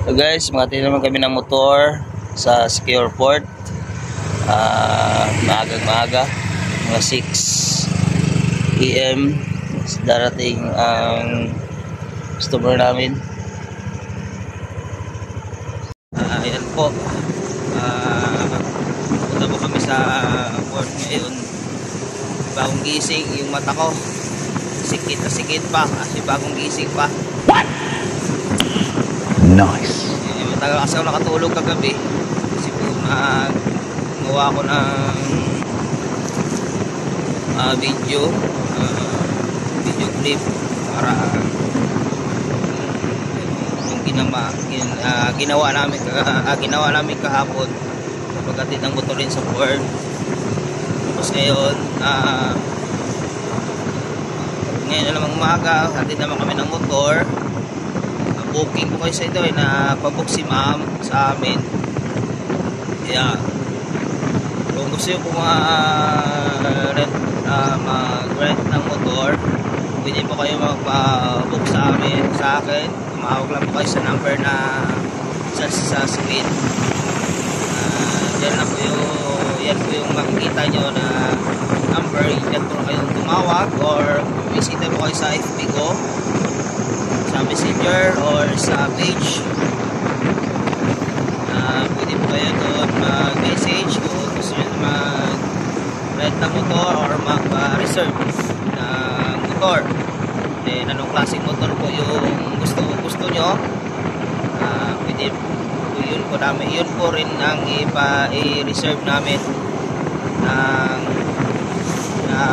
So guys, makatili naman kami ng motor sa Secure Port. Maaga, mga 6 AM darating ang customer namin. Ayan po, punta po kami sa port ngayon. Bagong gising yung mata ko, sikit na sikit pa kasi bagong gising pa. What? Nice. Matagal kasi ako nakatulog kagabi kasi po gawa ko ng video clip para yung ginawa namin kahapon pagkatid ng motor rin sa port. Tapos ngayon na namang umaga, hatid naman kami ng motor. Booking ko kayo sa ito na pabook si ma'am sa amin. Kaya kung gusto nyo po mag-rent ng motor, pwede po kayo magpa-book sa akin. Tumawag lang po kayo sa number na sa screen. Yan po yung makikita nyo na number. Yan po kayong tumawag or bisita po kayo sa FB ko, sa messenger or sa page. Pwede po kayo doon mag-message kung gusto nyo mag-rent ng motor or mag-reserve ng motor. Then anong klaseng motor po yung gusto nyo, pwede po yun po rin ang i-reserve namin ng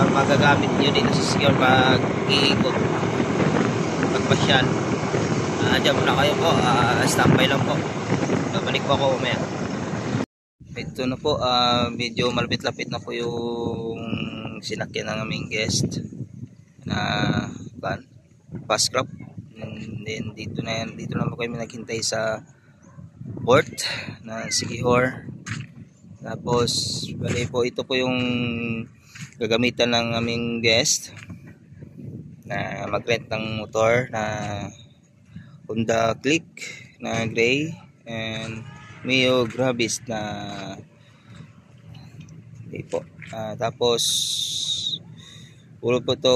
magagamit nyo dito sa Secure pag-iikot, pagpasyal. Diyan muna kayo po, standby lang po, babalik po ako umaya. Ito na po, medyo malapit-lapit na po yung sinakyan ng aming guest na fast crop. And then dito na po kami naghintay sa port na Siquijor. Tapos bali po, ito po yung gagamitan ng aming guest na mag-rent ng motor na Honda Click na gray and Mio Gravis na okay po. Tapos puro po to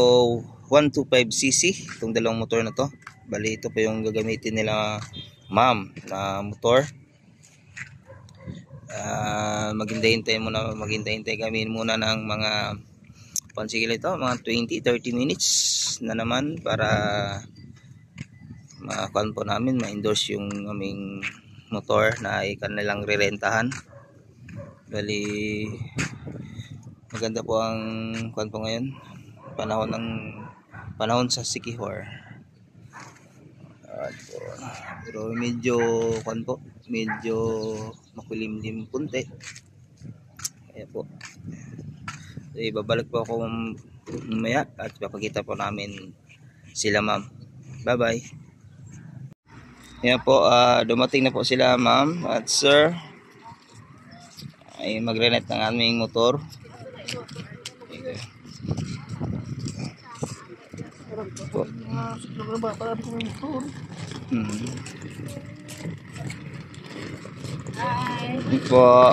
125cc itong dalawang motor na to. Bali ito po yung gagamitin nila ma'am na motor. Maghintay kami muna ng mga pansigil ito, mga 20-30 minutes na naman para makuan po namin, ma-endorse yung aming motor na ikanilang rerentahan. Bali maganda po ang kuan po ngayon, panahon sa Siquijor. Pero medyo kuan po, medyo makulimlim punti. Kaya po babalik po ako mamaya at papakita po namin sila ma'am. Bye bye. Yan po, dumating na po sila ma'am at sir ay magre-rent ng aming motor. Po. Hi po.